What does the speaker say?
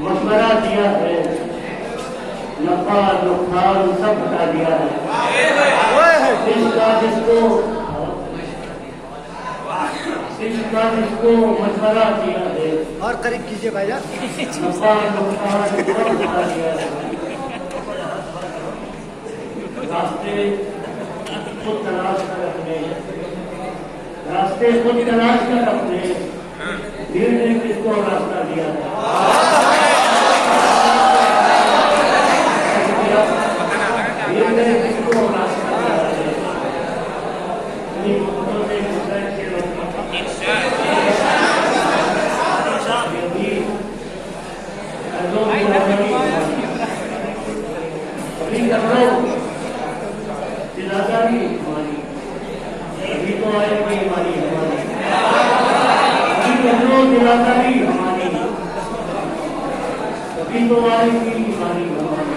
मशवरा दिया है, नफा नुकसान सब बता दिया है। जिसको मशवरा दिया है और करीब कीजिए भाईजान। नफा नुकसान सब बता दिया है। रास्ते खुद तलाश कर अपने, रास्ते खुद तलाश कर अपने, भीड़ ने किसको रास्ता दिया है। भीड़ ने किसको रास्ता दिया है। अपनी मोहब्बतों से गुजर के जिलादारी हमारी, अभी तो आएगी हमारी हमारी जिलादारी हमारी, अभी तो आएगी हमारी हमारी।